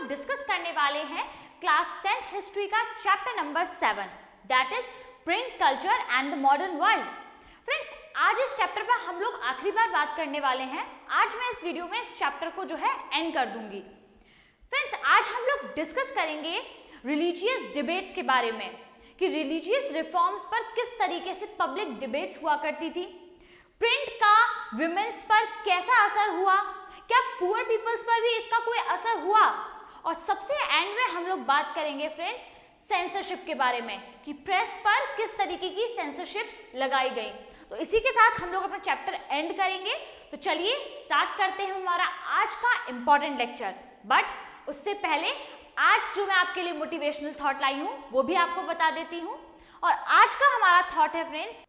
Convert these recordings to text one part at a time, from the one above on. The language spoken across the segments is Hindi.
लोग डिस्कस करने वाले हैं क्लास 10th हिस्ट्री का chapter number 7, that is print culture and the modern world. Friends, आज इस चैप्टर पर हम लोग आखिरी बार बात करने वाले हैं। आज मैं इस वीडियो में इस चैप्टर को जो है एंड कर दूंगी। फ्रेंड्स, आज हम लोग डिस्कस करेंगे रिलीजियस डिबेट्स के बारे में कि रिलीजियस रिफॉर्म्स पर किस तरीके से पब्लिक डिबेट्स हुआ करती थी, प्रिंट का विमेंस पर कैसा असर हुआ, क्या पुअर पीपल्स पर भी इसका कोई असर हुआ, और सबसे एंड में हम लोग बात करेंगे फ्रेंड्स सेंसरशिप के बारे में कि प्रेस पर किस तरीके की सेंसरशिप्स लगाई गई। तो इसी के साथ हम लोग अपना चैप्टर एंड करेंगे। तो चलिए स्टार्ट करते हैं हमारा आज का इंपॉर्टेंट लेक्चर। बट उससे पहले आज जो मैं आपके लिए मोटिवेशनल थॉट लाई हूं वो भी आपको बता देती हूं। और आज का हमारा थॉट है फ्रेंड्स,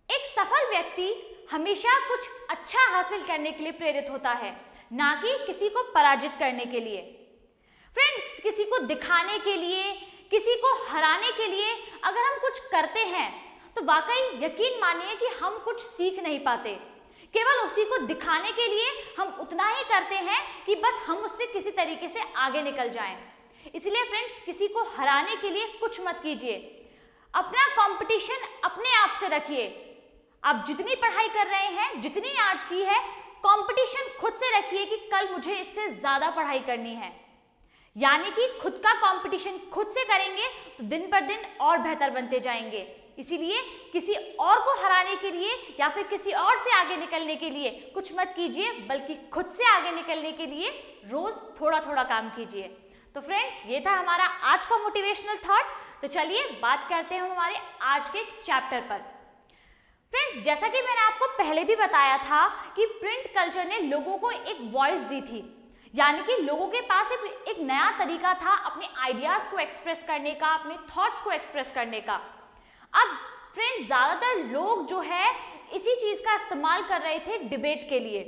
एक सफल व्यक्ति हमेशा कुछ अच्छा हासिल करने के लिए प्रेरित होता है, ना कि किसी को पराजित करने के लिए। फ्रेंड्स, किसी को दिखाने के लिए, किसी को हराने के लिए अगर हम कुछ करते हैं तो वाकई यकीन मानिए कि हम कुछ सीख नहीं पाते। केवल उसी को दिखाने के लिए हम उतना ही करते हैं कि बस हम उससे किसी तरीके से आगे निकल जाएं। इसलिए फ्रेंड्स, किसी को हराने के लिए कुछ मत कीजिए। अपना कंपटीशन अपने आप से रखिए। आप जितनी पढ़ाई कर रहे हैं, जितनी आज की है, कंपटीशन खुद से रखिए कि कल मुझे इससे ज्यादा पढ़ाई करनी है। यानी कि खुद का कंपटीशन खुद से करेंगे तो दिन पर दिन और बेहतर बनते जाएंगे। इसीलिए किसी और को हराने के लिए या फिर किसी और से आगे निकलने के लिए कुछ मत कीजिए, बल्कि खुद से आगे निकलने के लिए रोज थोड़ा थोड़ा काम कीजिए। तो फ्रेंड्स, ये था हमारा आज का मोटिवेशनल थॉट। तो चलिए बात करते हैं हमारे आज के चैप्टर पर। फ्रेंड्स, जैसा कि मैंने आपको पहले भी बताया था कि प्रिंट कल्चर ने लोगों को एक वॉइस दी थी, यानी कि लोगों के पास एक नया तरीका था अपने आइडियाज को एक्सप्रेस करने का, अपने थॉट्स को एक्सप्रेस करने का। अब फ्रेंड्स, ज्यादातर लोग जो है इसी चीज का इस्तेमाल कर रहे थे डिबेट के लिए।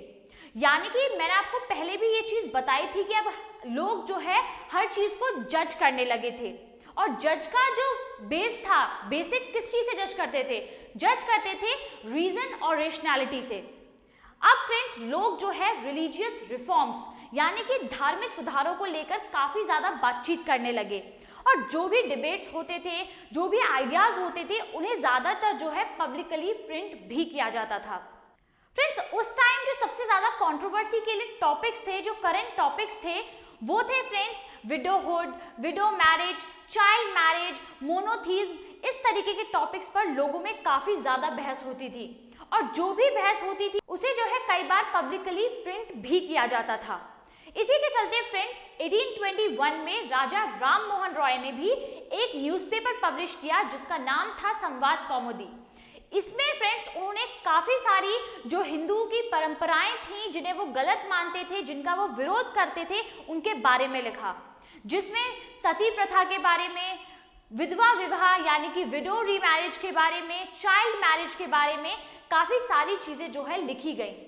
यानी कि मैंने आपको पहले भी ये चीज बताई थी कि अब लोग जो है हर चीज को जज करने लगे थे। और जज का जो बेस था, बेसिक किस चीज से जज करते थे? जज करते थे रीजन और रेशनैलिटी से। अब फ्रेंड्स, लोग जो है रिलीजियस रिफॉर्म्स यानी कि धार्मिक सुधारों को लेकर काफी ज्यादा बातचीत करने लगे। और जो भी डिबेट्स होते थे, जो भी आइडियाज होते थे, उन्हें ज्यादातर जो है पब्लिकली प्रिंट भी किया जाता था। फ्रेंड्स, उस टाइम जो सबसे ज्यादा कंट्रोवर्सी के लिए टॉपिक्स थे, जो करंट टॉपिक्स थे, वो थे friends widowhood, widow marriage, child marriage, monotheism. इस तरीके के टॉपिक्स पर लोगों में काफी ज्यादा बहस होती थी। और जो भी बहस होती थी उसे जो है कई बार पब्लिकली प्रिंट भी किया जाता था। इसी के चलते फ्रेंड्स 1821 में राजा राम मोहन रॉय ने भी एक न्यूज़पेपर पब्लिश किया जिसका नाम था संवाद कौमुदी। इसमें फ्रेंड्स उन्होंने काफी सारी जो हिंदू की परंपराएं थी, जिन्हें वो गलत मानते थे, जिनका वो विरोध करते थे, उनके बारे में लिखा, जिसमें सती प्रथा के बारे में, विधवा विवाह यानी कि विडो रीमैरिज के बारे में, चाइल्ड मैरिज के बारे में काफी सारी चीजें जो है लिखी गई।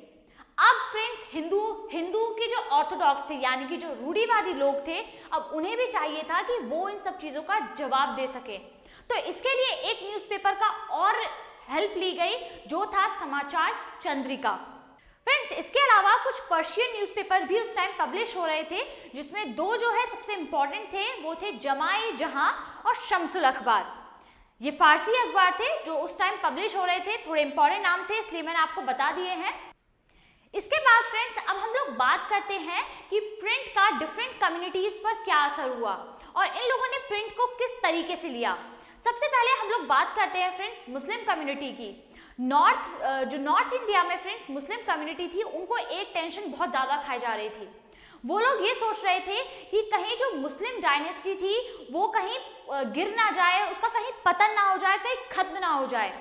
अब फ्रेंड्स हिंदू के जो ऑर्थोडॉक्स थे यानी कि जो रूढ़िवादी लोग थे, अब उन्हें भी चाहिए था कि वो इन सब चीजों का जवाब दे सके। तो इसके लिए एक न्यूज़पेपर का और हेल्प ली गई जो था समाचार चंद्रिका। फ्रेंड्स, इसके अलावा कुछ पर्शियन न्यूज़पेपर भी उस टाइम पब्लिश हो रहे थे, जिसमें दो जो है सबसे इंपॉर्टेंट थे, वो थे जमाए जहां और शम्सुल अखबार। ये फारसी अखबार थे जो उस टाइम पब्लिश हो रहे थे। थोड़े इंपॉर्टेंट नाम थे, इसलिए मैंने आपको बता दिए हैं। इसके बाद फ्रेंड्स अब हम लोग बात करते हैं कि प्रिंट का डिफरेंट कम्युनिटीज पर क्या असर हुआ और इन लोगों ने प्रिंट को किस तरीके से लिया। सबसे पहले हम लोग बात करते हैं फ्रेंड्स मुस्लिम कम्युनिटी की। नॉर्थ इंडिया में फ्रेंड्स मुस्लिम कम्युनिटी थी, उनको एक टेंशन बहुत ज़्यादा खाई जा रही थी। वो लोग ये सोच रहे थे कि कहीं जो मुस्लिम डायनेस्टी थी वो कहीं गिर ना जाए, उसका कहीं पतन ना हो जाए, कहीं खत्म ना हो जाए।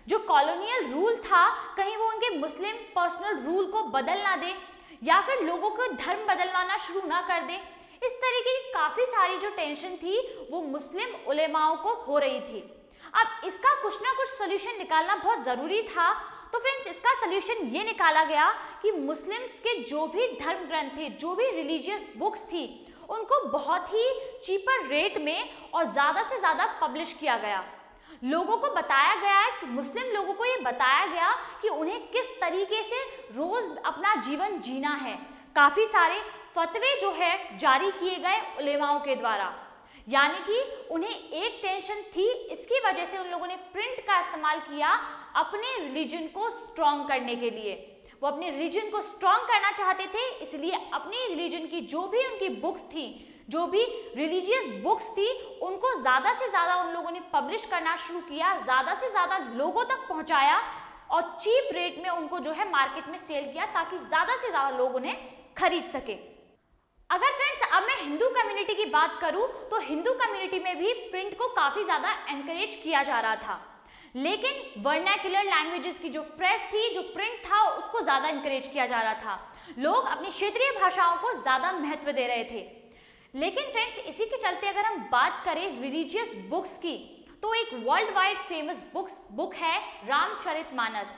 जो कॉलोनियल रूल था कहीं वो उनके मुस्लिम पर्सनल रूल को बदल ना दे या फिर लोगों को धर्म बदलवाना शुरू ना कर दे। इस तरीके की काफ़ी सारी जो टेंशन थी वो मुस्लिम उलेमाओं को हो रही थी। अब इसका कुछ ना कुछ सोल्यूशन निकालना बहुत ज़रूरी था। तो फ्रेंड्स इसका सोल्यूशन ये निकाला गया कि मुस्लिम्स के जो भी धर्म ग्रंथ थे, जो भी रिलीजियस बुक्स थी, उनको बहुत ही चीपर रेट में और ज़्यादा से ज़्यादा पब्लिश किया गया। लोगों को बताया गया है कि मुस्लिम लोगों को ये बताया गया कि उन्हें किस तरीके से रोज अपना जीवन जीना है। काफ़ी सारे फतवे जो है जारी किए गए उलेमाओं के द्वारा, यानी कि उन्हें एक टेंशन थी, इसकी वजह से उन लोगों ने प्रिंट का इस्तेमाल किया अपने रिलीजन को स्ट्रॉन्ग करने के लिए। वो अपने रिलीजन को स्ट्रॉन्ग करना चाहते थे, इसलिए अपनी रिलीजन की जो भी उनकी बुक्स थी, जो भी रिलीजियस बुक्स थी, उनको ज़्यादा से ज़्यादा उन लोगों ने पब्लिश करना शुरू किया, ज़्यादा से ज़्यादा लोगों तक पहुँचाया और चीप रेट में उनको जो है मार्केट में सेल किया, ताकि ज़्यादा से ज़्यादा लोग उन्हें खरीद सके। अगर फ्रेंड्स अब मैं हिंदू कम्युनिटी की बात करूं तो हिंदू कम्युनिटी में भी प्रिंट को काफ़ी ज़्यादा एनकरेज किया जा रहा था, लेकिन वर्नाक्युलर लैंग्वेजेस की जो प्रेस थी, जो प्रिंट था, उसको ज़्यादा एनकरेज किया जा रहा था। लोग अपनी क्षेत्रीय भाषाओं को ज़्यादा महत्व दे रहे थे। लेकिन फ्रेंड्स इसी के चलते अगर हम बात करें रिलीजियस बुक्स की, तो एक वर्ल्ड वाइड फेमस बुक है रामचरितमानस।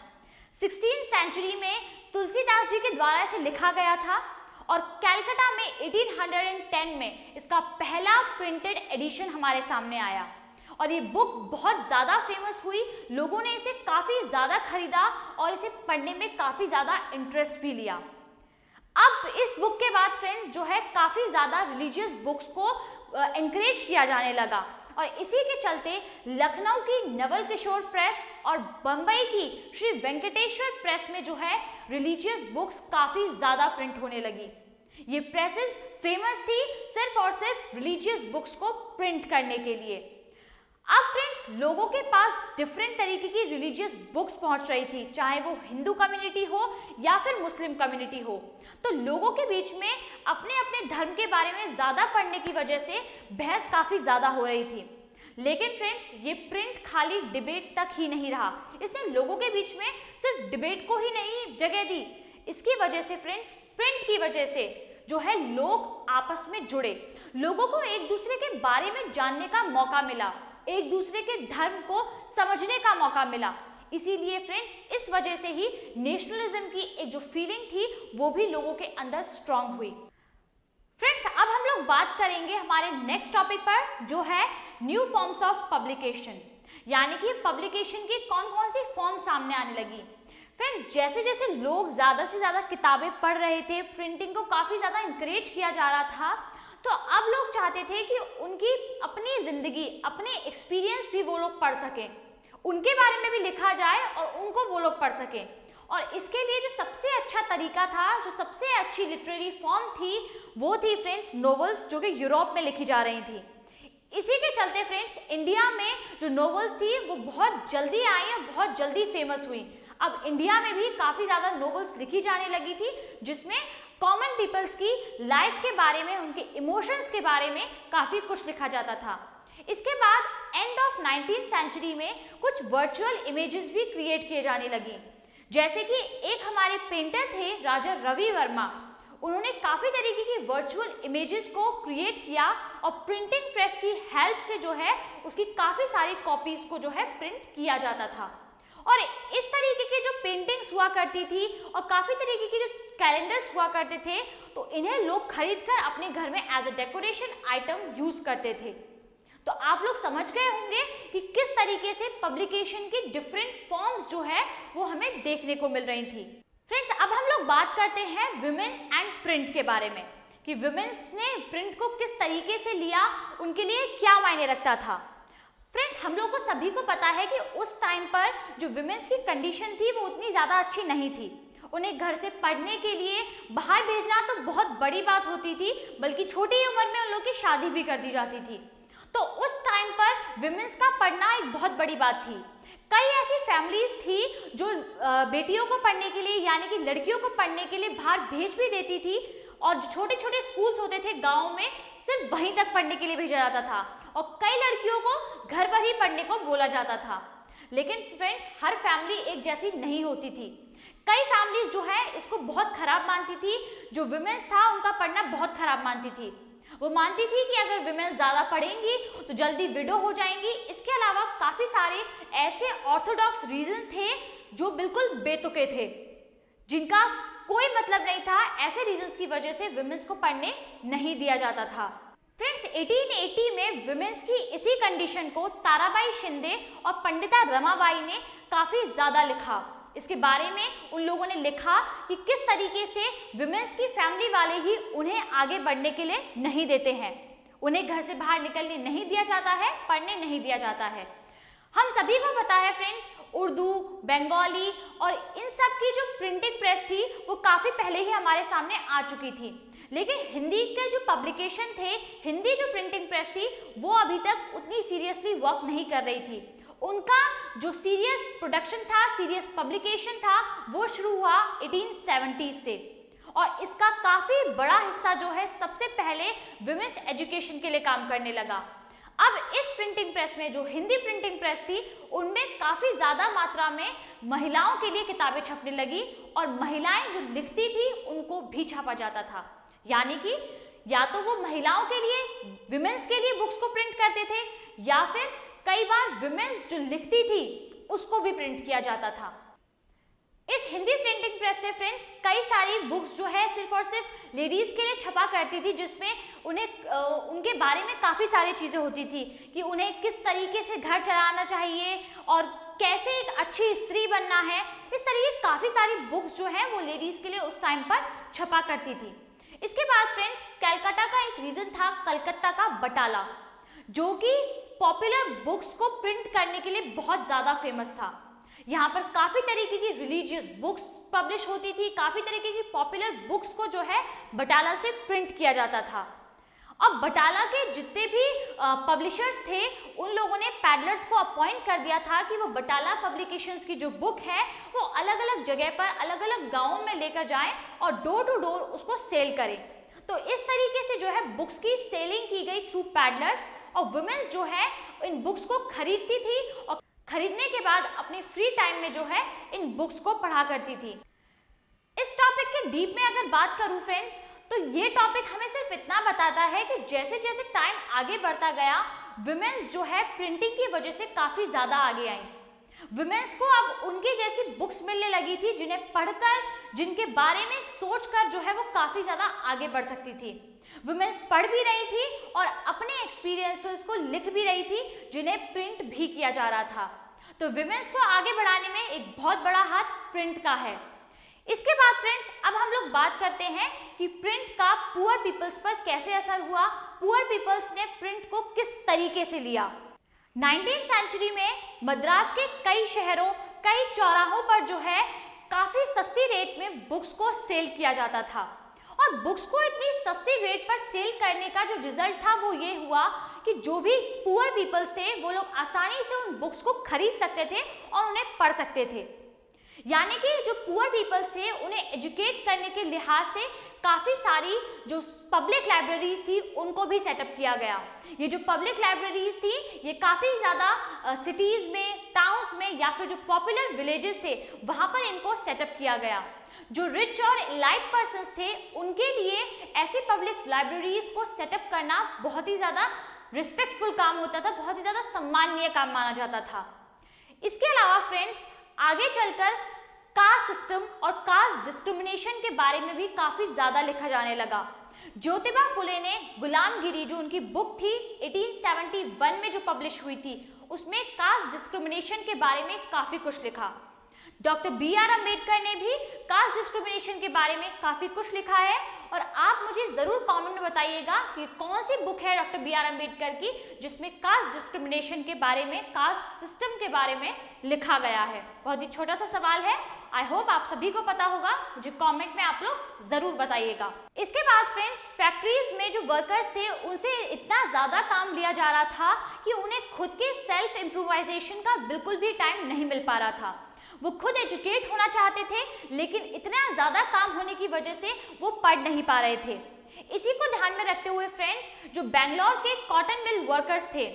16th सेंचुरी में तुलसीदास जी के द्वारा इसे लिखा गया था और कलकत्ता में 1810 में इसका पहला प्रिंटेड एडिशन हमारे सामने आया और ये बुक बहुत ज़्यादा फेमस हुई। लोगों ने इसे काफ़ी ज़्यादा खरीदा और इसे पढ़ने में काफ़ी ज़्यादा इंटरेस्ट भी लिया। अब इस बुक के बाद फ्रेंड्स जो है काफ़ी ज़्यादा रिलीजियस बुक्स को एनकरेज किया जाने लगा और इसी के चलते लखनऊ की नवल किशोर प्रेस और बम्बई की श्री वेंकटेश्वर प्रेस में जो है रिलीजियस बुक्स काफ़ी ज़्यादा प्रिंट होने लगी। ये प्रेसेस फेमस थी सिर्फ और सिर्फ रिलीजियस बुक्स को प्रिंट करने के लिए। अब फ्रेंड्स लोगों के पास डिफरेंट तरीके की रिलीजियस बुक्स पहुंच रही थी, चाहे वो हिंदू कम्युनिटी हो या फिर मुस्लिम कम्युनिटी हो, तो लोगों के बीच में अपने अपने धर्म के बारे में ज़्यादा पढ़ने की वजह से बहस काफ़ी ज़्यादा हो रही थी। लेकिन फ्रेंड्स ये प्रिंट खाली डिबेट तक ही नहीं रहा, इसने लोगों के बीच में सिर्फ डिबेट को ही नहीं जगह दी। इसकी वजह से फ्रेंड्स प्रिंट की वजह से जो है लोग आपस में जुड़े, लोगों को एक दूसरे के बारे में जानने का मौका मिला, एक दूसरे के धर्म को समझने का मौका मिला। इसीलिए फ्रेंड्स इस वजह से ही नेशनलिज्म की एक जो फीलिंग थी वो भी लोगों के अंदर स्ट्रांग हुई। फ्रेंड्स अब हम लोग बात करेंगे हमारे नेक्स्ट टॉपिक पर, जो है न्यू फॉर्म्स ऑफ पब्लिकेशन, यानी कि पब्लिकेशन की कौन कौन सी फॉर्म सामने आने लगी। फ्रेंड्स जैसे जैसे लोग ज़्यादा से ज़्यादा किताबें पढ़ रहे थे, प्रिंटिंग को काफ़ी ज़्यादा इंकरेज किया जा रहा था, तो अब लोग चाहते थे कि उनकी अपनी ज़िंदगी, अपने एक्सपीरियंस भी वो लोग पढ़ सकें, उनके बारे में भी लिखा जाए और उनको वो लोग पढ़ सकें। और इसके लिए जो सबसे अच्छा तरीका था, जो सबसे अच्छी लिटरेरी फॉर्म थी, वो थी फ्रेंड्स नोवेल्स, जो कि यूरोप में लिखी जा रही थी। इसी के चलते फ्रेंड्स इंडिया में जो नोवेल्स थी वो बहुत जल्दी आई और बहुत जल्दी फेमस हुई। अब इंडिया में भी काफ़ी ज़्यादा नोवेल्स लिखी जाने लगी थी, जिसमें कॉमन पीपल्स की लाइफ के बारे में, उनके इमोशंस के बारे में काफ़ी कुछ लिखा जाता था। इसके बाद एंड ऑफ 19th सेंचुरी में कुछ वर्चुअल इमेजेस भी क्रिएट किए जाने लगी, जैसे कि एक हमारे पेंटर थे राजा रवि वर्मा, उन्होंने काफ़ी तरीके की वर्चुअल इमेजेस को क्रिएट किया और प्रिंटिंग प्रेस की हेल्प से जो है उसकी काफ़ी सारी कॉपीज़ को जो है प्रिंट किया जाता था। और इस तरीके की जो पेंटिंग्स हुआ करती थी और काफ़ी तरीके की जो कैलेंडर्स हुआ करते थे, तो इन्हें लोग खरीदकर अपने घर में as a decoration item use करते थे। तो आप लोग समझ गए होंगे कि किस तरीके से पब्लिकेशन की डिफरेंट फॉर्म्स जो है वो हमें देखने को मिल रही थी। फ्रेंड्स अब हम लोग बात करते हैं विमेन एंड प्रिंट के बारे में, कि विमेन्स ने प्रिंट को किस तरीके से लिया, उनके लिए क्या मायने रखता था। फ्रेंड्स हम लोग को सभी को पता है कि उस टाइम पर जो विमेन्स की कंडीशन थी वो उतनी ज़्यादा अच्छी नहीं थी। उन्हें घर से पढ़ने के लिए बाहर भेजना तो बहुत बड़ी बात होती थी, बल्कि छोटी उम्र में उन लोग की शादी भी कर दी जाती थी। तो उस टाइम पर विमेन्स का पढ़ना एक बहुत बड़ी बात थी। कई ऐसी फैमिलीज थी जो बेटियों को पढ़ने के लिए, यानी कि लड़कियों को पढ़ने के लिए बाहर भेज भी देती थी, और जो छोटे छोटे स्कूल्स होते थे गाँव में सिर्फ वहीं तक पढ़ने के लिए भेजा जाता था, और कई लड़कियों को घर पर ही पढ़ने को बोला जाता था। लेकिन फ्रेंड्स हर फैमिली एक जैसी नहीं होती थी। कई फैमिलीज जो है इसको बहुत खराब मानती थी, जो विमेन्स था उनका पढ़ना बहुत खराब मानती थी। वो मानती थी कि अगर विमेन्स ज़्यादा पढ़ेंगी तो जल्दी विडो हो जाएंगी। इसके अलावा काफ़ी सारे ऐसे ऑर्थोडॉक्स रीजन थे जो बिल्कुल बेतुके थे, जिनका कोई मतलब नहीं था। ऐसे रीजंस की वजह से विमेन्स को पढ़ने नहीं दिया जाता था। फ्रेंड्स 1880 में विमेन्स की इसी कंडीशन को ताराबाई शिंदे और पंडिता रमाबाई ने काफ़ी ज़्यादा लिखा इसके बारे में उन लोगों ने लिखा कि किस तरीके से विमेंस की फैमिली वाले ही उन्हें आगे बढ़ने के लिए नहीं देते हैं, उन्हें घर से बाहर निकलने नहीं दिया जाता है, पढ़ने नहीं दिया जाता है। हम सभी को पता है फ्रेंड्स, उर्दू, बंगाली और इन सब की जो प्रिंटिंग प्रेस थी वो काफ़ी पहले ही हमारे सामने आ चुकी थी, लेकिन हिंदी के जो पब्लिकेशन थे, हिंदी जो प्रिंटिंग प्रेस थी वो अभी तक उतनी सीरियसली वर्क नहीं कर रही थी। उनका जो सीरियस प्रोडक्शन था, सीरियस पब्लिकेशन था, वो शुरू हुआ 1870 से और इसका काफ़ी बड़ा हिस्सा जो है सबसे पहले विमेंस एजुकेशन के लिए काम करने लगा। अब इस प्रिंटिंग प्रेस में जो हिंदी प्रिंटिंग प्रेस थी उनमें काफ़ी ज़्यादा मात्रा में महिलाओं के लिए किताबें छपने लगी और महिलाएं जो लिखती थी उनको भी छापा जाता था। यानी कि या तो वो महिलाओं के लिए, विमेंस के लिए बुक्स को प्रिंट करते थे या फिर कई बार विमेंस जो लिखती थी उसको भी प्रिंट किया जाता था। इस हिंदी प्रिंटिंग प्रेस से फ्रेंड्स कई सारी बुक्स जो है सिर्फ और सिर्फ लेडीज़ के लिए छपा करती थी, जिसमें उन्हें उनके बारे में काफ़ी सारी चीज़ें होती थी कि उन्हें किस तरीके से घर चलाना चाहिए और कैसे एक अच्छी स्त्री बनना है। इस तरीके काफ़ी सारी बुक्स जो है वो लेडीज़ के लिए उस टाइम पर छपा करती थी। इसके बाद फ्रेंड्स कलकत्ता का एक रीजन था, कलकत्ता का बटाला, जो कि पॉपुलर बुक्स को प्रिंट करने के लिए बहुत ज़्यादा फेमस था। यहाँ पर काफ़ी तरीके की रिलीजियस बुक्स पब्लिश होती थी, काफ़ी तरीके की पॉपुलर बुक्स को जो है बटाला से प्रिंट किया जाता था। अब बटाला के जितने भी पब्लिशर्स थे उन लोगों ने पैडलर्स को अपॉइंट कर दिया था कि वो बटाला पब्लिकेशंस की जो बुक है वो अलग अलग जगह पर, अलग अलग गाँवों में लेकर जाएं और डोर टू डोर उसको सेल करें। तो इस तरीके से जो है बुक्स की सेलिंग की गई थ्रू पैडलर्स और वुमेन्स जो है इन बुक्स को खरीदती थी और खरीदने के बाद अपने फ्री टाइम में जो है इन बुक्स को पढ़ा करती थी। इस टॉपिक के डीप में अगर बात करूं फ्रेंड्स, तो ये टॉपिक हमें सिर्फ इतना बताता है कि जैसे जैसे टाइम आगे बढ़ता गया वुमेन्स जो है प्रिंटिंग की वजह से काफ़ी ज़्यादा आगे आई। वुमेन्स को अब उनकी जैसी बुक्स मिलने लगी थी जिन्हें पढ़कर, जिनके बारे में सोचकर जो है वो काफ़ी ज़्यादा आगे बढ़ सकती थी। वुमेन्स पढ़ भी रही थी और अपने एक्सपीरियंसेस को लिख भी रही थी जिन्हें प्रिंट भी किया जा रहा था। तो वुमेन्स को आगे बढ़ाने में एक बहुत बड़ा हाथ प्रिंट का है। इसके बाद फ्रेंड्स अब हम लोग बात करते हैं कि प्रिंट का पुअर पीपल्स पर कैसे असर हुआ, पुअर पीपल्स ने प्रिंट को किस तरीके से लिया। 19th सेंचुरी में मद्रास के कई शहरों, कई चौराहों पर जो है काफ़ी सस्ती रेट में बुक्स को सेल किया जाता था और बुक्स को इतनी सस्ती रेट पर सेल करने का जो रिजल्ट था वो ये हुआ कि जो भी पुअर पीपल्स थे वो लोग आसानी से उन बुक्स को खरीद सकते थे और उन्हें पढ़ सकते थे। यानी कि जो पुअर पीपल्स थे उन्हें एजुकेट करने के लिहाज से काफ़ी सारी जो पब्लिक लाइब्रेरीज थी उनको भी सेटअप किया गया। ये जो पब्लिक लाइब्रेरीज थी ये काफ़ी ज़्यादा सिटीज़ में, टाउन्स में या फिर जो पॉपुलर विलेजेस थे वहाँ पर इनको सेटअप किया गया। जो रिच और इलाइट पर्सन्स थे उनके लिए ऐसी पब्लिक लाइब्रेरीज को सेटअप करना बहुत ही ज़्यादा रिस्पेक्टफुल काम होता था, बहुत ही ज़्यादा सम्माननीय काम माना जाता था। इसके अलावा फ्रेंड्स आगे चलकर कास्ट सिस्टम और कास्ट डिस्क्रिमिनेशन के बारे में भी काफ़ी ज़्यादा लिखा जाने लगा। ज्योतिबा फुले ने गुलामगिरी, जो उनकी बुक थी 1871 में जो पब्लिश हुई थी, उसमें कास्ट डिस्क्रिमिनेशन के बारे में काफ़ी कुछ लिखा। Doctor B.R. अम्बेडकर ने भी कास्ट डिस्क्रिमिनेशन के बारे में काफ़ी कुछ लिखा है और आप मुझे ज़रूर कमेंट में बताइएगा कि कौन सी बुक है डॉक्टर B.R. अम्बेडकर की जिसमें कास्ट डिस्क्रिमिनेशन के बारे में, कास्ट सिस्टम के बारे में लिखा गया है। बहुत ही छोटा सा सवाल है, आई होप आप सभी को पता होगा, मुझे कमेंट में आप लोग ज़रूर बताइएगा। इसके बाद फ्रेंड्स फैक्ट्रीज में जो वर्कर्स थे उनसे इतना ज़्यादा काम लिया जा रहा था कि उन्हें खुद के सेल्फ इम्प्रोवाइजेशन का बिल्कुल भी टाइम नहीं मिल पा रहा था। वो खुद एजुकेट होना चाहते थे लेकिन इतना ज़्यादा काम होने की वजह से वो पढ़ नहीं पा रहे थे। इसी को ध्यान में रखते हुए फ्रेंड्स जो बेंगलोर के कॉटन मिल वर्कर्स थे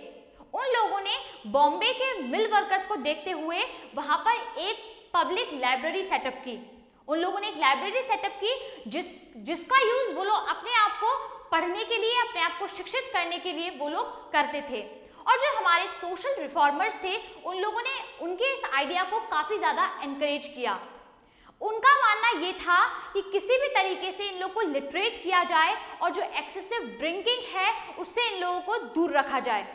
उन लोगों ने बॉम्बे के मिल वर्कर्स को देखते हुए वहाँ पर एक पब्लिक लाइब्रेरी सेटअप की। उन लोगों ने एक लाइब्रेरी सेटअप की जिसका यूज़ वो लोग अपने आप को पढ़ने के लिए, अपने आप को शिक्षित करने के लिए वो लोग करते थे। और जो हमारे सोशल रिफॉर्मर्स थे उन लोगों ने उनके इस आइडिया को काफ़ी ज़्यादा एनकरेज किया। उनका मानना ये था कि किसी भी तरीके से इन लोगों को लिटरेट किया जाए और जो एक्सेसिव ड्रिंकिंग है उससे इन लोगों को दूर रखा जाए।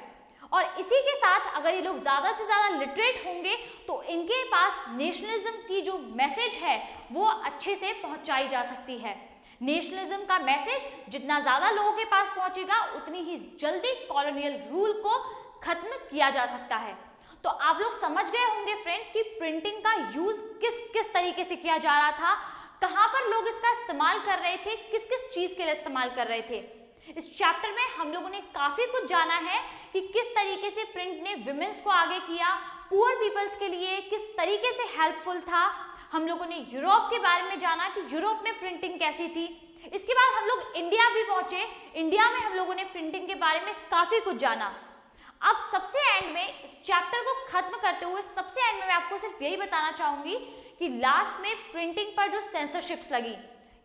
और इसी के साथ अगर ये लोग ज़्यादा से ज़्यादा लिटरेट होंगे तो इनके पास नेशनलिज्म की जो मैसेज है वो अच्छे से पहुंचाई जा सकती है। नेशनलिज्म का मैसेज जितना ज़्यादा लोगों के पास पहुंचेगा उतनी ही जल्दी कॉलोनियल रूल को खत्म किया जा सकता है। तो आप लोग समझ गए होंगे फ्रेंड्स कि प्रिंटिंग का यूज़ किस तरीके से किया जा रहा था, कहाँ पर लोग इसका इस्तेमाल कर रहे थे, किस किस चीज़ के लिए इस्तेमाल कर रहे थे। इस चैप्टर में हम लोगों ने काफ़ी कुछ जाना है कि किस तरीके से प्रिंट ने विमेंस को आगे किया, पुअर पीपल्स के लिए किस तरीके से हेल्पफुल था। हम लोगों ने यूरोप के बारे में जाना कि यूरोप में प्रिंटिंग कैसी थी। इसके बाद हम लोग इंडिया भी पहुंचे, इंडिया में हम लोगों ने प्रिंटिंग के बारे में काफ़ी कुछ जाना। अब सबसे एंड में इस चैप्टर को खत्म करते हुए सबसे एंड में मैं आपको सिर्फ यही बताना चाहूँगी कि लास्ट में प्रिंटिंग पर जो सेंसरशिप्स लगी,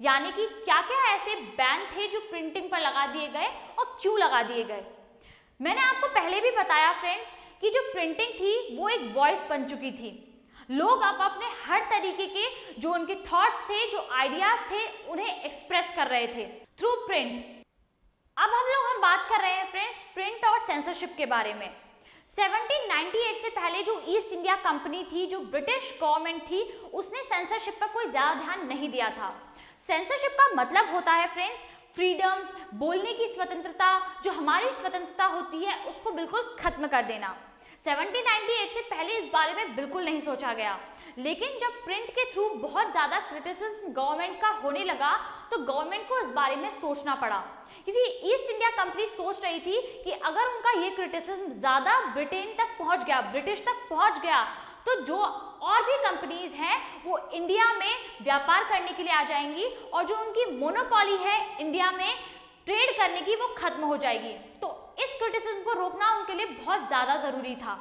यानी कि क्या क्या ऐसे बैन थे जो प्रिंटिंग पर लगा दिए गए और क्यों लगा दिए गए। मैंने आपको पहले भी बताया फ्रेंड्स कि जो प्रिंटिंग थी वो एक वॉइस बन चुकी थी। लोग अब अपने हर तरीके के जो उनके थॉट्स थे, जो आइडियाज थे, उन्हें एक्सप्रेस कर रहे थे थ्रू प्रिंट। अब हम बात कर रहे हैं फ्रेंड्स प्रिंट और सेंसरशिप के बारे में। 1798 से पहले जो ईस्ट इंडिया कंपनी थी, जो ब्रिटिश गवर्नमेंट थी, उसने सेंसरशिप पर कोई ज़्यादा ध्यान नहीं दिया था। सेंसरशिप का मतलब होता है फ्रेंड्स फ्रीडम, बोलने की स्वतंत्रता, जो हमारी स्वतंत्रता होती है उसको बिल्कुल खत्म कर देना। 1798 से पहले इस बारे में बिल्कुल नहीं सोचा गया, लेकिन जब प्रिंट के थ्रू बहुत ज़्यादा क्रिटिसिज्म गवर्नमेंट का होने लगा तो गवर्नमेंट को इस बारे में सोचना पड़ा, क्योंकि ईस्ट इंडिया कंपनी सोच रही थी कि अगर उनका ये क्रिटिसिज्म ज़्यादा ब्रिटेन तक पहुंच गया, ब्रिटिश तक पहुंच गया, तो जो और भी कंपनीज हैं वो इंडिया में व्यापार करने के लिए आ जाएंगी और जो उनकी मोनोपोली है इंडिया में ट्रेड करने की वो खत्म हो जाएगी। तो इस क्रिटिसिज्म को रोकना उनके लिए बहुत ज़्यादा ज़रूरी था।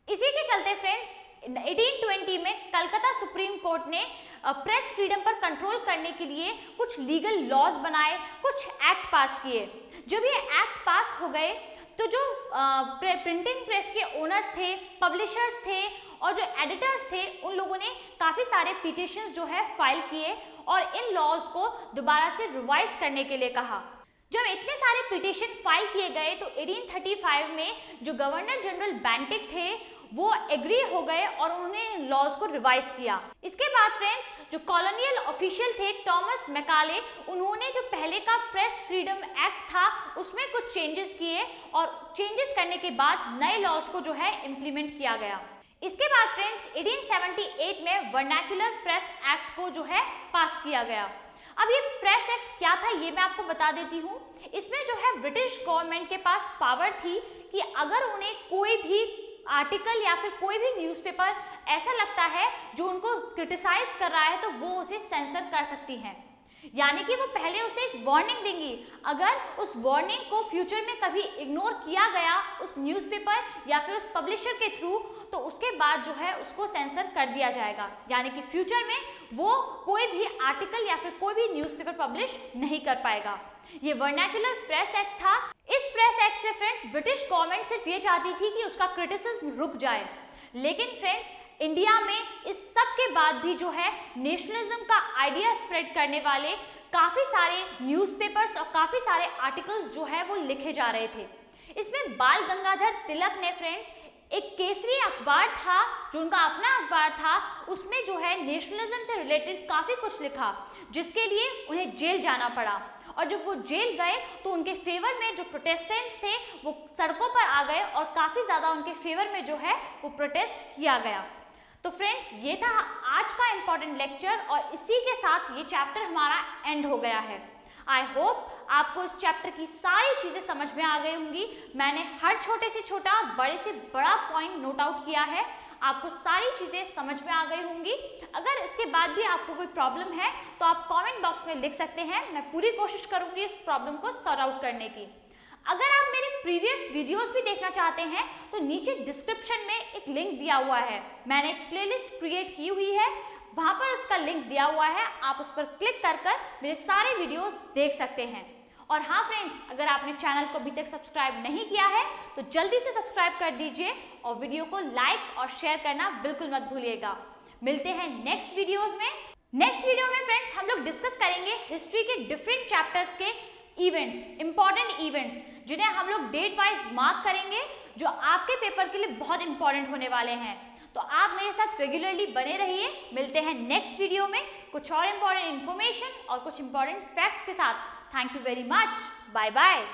इसी के चलते फ्रेंड्स 1820 में कलकत्ता सुप्रीम कोर्ट ने प्रेस फ्रीडम पर कंट्रोल करने के लिए कुछ लीगल लॉज बनाए, कुछ एक्ट पास किए। जब ये एक्ट पास हो गए तो जो प्रिंटिंग प्रेस के ओनर्स थे, पब्लिशर्स थे और जो एडिटर्स थे, उन लोगों ने काफ़ी सारे पिटिशंस जो है फाइल किए और इन लॉज को दोबारा से रिवाइज करने के लिए कहा। जब इतने सारे पिटिशन फाइल किए गए तो 1835 में जो गवर्नर जनरल बेंटिक थे वो एग्री हो गए और उन्होंने लॉज को रिवाइज किया। इसके बाद फ्रेंड्स जो कॉलोनियल ऑफिशियल थे थॉमस मैकाले, उन्होंने जो पहले का प्रेस फ्रीडम एक्ट था उसमें कुछ चेंजेस किए और चेंजेस करने के बाद नए लॉज को जो है इम्प्लीमेंट किया गया। इसके बाद फ्रेंड्स 1878 में वर्नाक्युलर प्रेस एक्ट को जो है पास किया गया। अब ये प्रेस एक्ट क्या था ये मैं आपको बता देती हूँ। इसमें जो है ब्रिटिश गवर्नमेंट के पास पावर थी कि अगर उन्हें कोई भी आर्टिकल या फिर कोई भी न्यूज़पेपर ऐसा लगता है जो उनको क्रिटिसाइज कर रहा है तो वो उसे सेंसर कर सकती हैं, यानी कि वो पहले उसे एक वार्निंग देंगी। अगर उस वार्निंग को फ्यूचर में कभी इग्नोर किया गया उस न्यूज़पेपर या फिर उस पब्लिशर के थ्रू तो उसके बाद जो है उसको सेंसर कर दिया जाएगा, यानी कि फ्यूचर में वो कोई भी आर्टिकल या फिर कोई भी न्यूज़पेपर पब्लिश नहीं कर पाएगा। ये वर्नाक्युलर प्रेस एक्ट था। इस प्रेस एक्ट से फ्रेंड्स ब्रिटिश गवर्नमेंट सिर्फ ये चाहती थी कि उसका क्रिटिसिज्म रुक जाए, लेकिन फ्रेंड्स इंडिया में इस सब के बाद भी जो है नेशनलिज्म का आइडिया स्प्रेड करने वाले काफ़ी सारे न्यूज़पेपर्स और काफ़ी सारे आर्टिकल्स जो है वो लिखे जा रहे थे। इसमें बाल गंगाधर तिलक ने फ्रेंड्स एक केसरी अखबार था जो उनका अपना अखबार था, उसमें जो है नेशनलिज्म से रिलेटेड काफ़ी कुछ लिखा, जिसके लिए उन्हें जेल जाना पड़ा। और जब वो जेल गए तो उनके फेवर में जो प्रोटेस्टेंट्स थे वो सड़कों पर आ गए और काफ़ी ज़्यादा उनके फेवर में जो है वो प्रोटेस्ट किया गया। तो फ्रेंड्स ये था आज का इम्पॉर्टेंट लेक्चर और इसी के साथ ये चैप्टर हमारा एंड हो गया है। आई होप आपको इस चैप्टर की सारी चीज़ें समझ में आ गई होंगी। मैंने हर छोटे से छोटा बड़े से बड़ा पॉइंट नोट आउट किया है, आपको सारी चीज़ें समझ में आ गई होंगी। अगर इसके बाद भी आपको कोई प्रॉब्लम है तो आप कमेंट बॉक्स में लिख सकते हैं, मैं पूरी कोशिश करूँगी इस प्रॉब्लम को सॉर्ट आउट करने की। अगर आप मेरे प्रीवियस वीडियोस भी देखना चाहते हैं तो नीचे डिस्क्रिप्शन में एक लिंक दिया हुआ है, मैंने एक प्लेलिस्ट क्रिएट की हुई है, वहाँ पर उसका लिंक दिया हुआ है, आप उस पर क्लिक कर कर मेरे सारे वीडियोस देख सकते हैं। और हाँ फ्रेंड्स, अगर आपने चैनल को अभी तक सब्सक्राइब नहीं किया है तो जल्दी से सब्सक्राइब कर दीजिए और वीडियो को लाइक और शेयर करना बिल्कुल मत भूलिएगा। मिलते हैं नेक्स्ट वीडियोस में। नेक्स्ट वीडियो में फ्रेंड्स हम लोग डिस्कस करेंगे हिस्ट्री के डिफरेंट चैप्टर्स के इवेंट्स, इंपॉर्टेंट इवेंट्स, जिन्हें हम लोग डेट वाइज मार्क करेंगे, जो आपके पेपर के लिए बहुत इंपॉर्टेंट होने वाले हैं। तो आप मेरे साथ रेगुलरली बने रहिए। मिलते हैं नेक्स्ट वीडियो में कुछ और इंपॉर्टेंट इन्फॉर्मेशन और कुछ इंपॉर्टेंट फैक्ट्स के साथ। Thank you very much. Bye bye.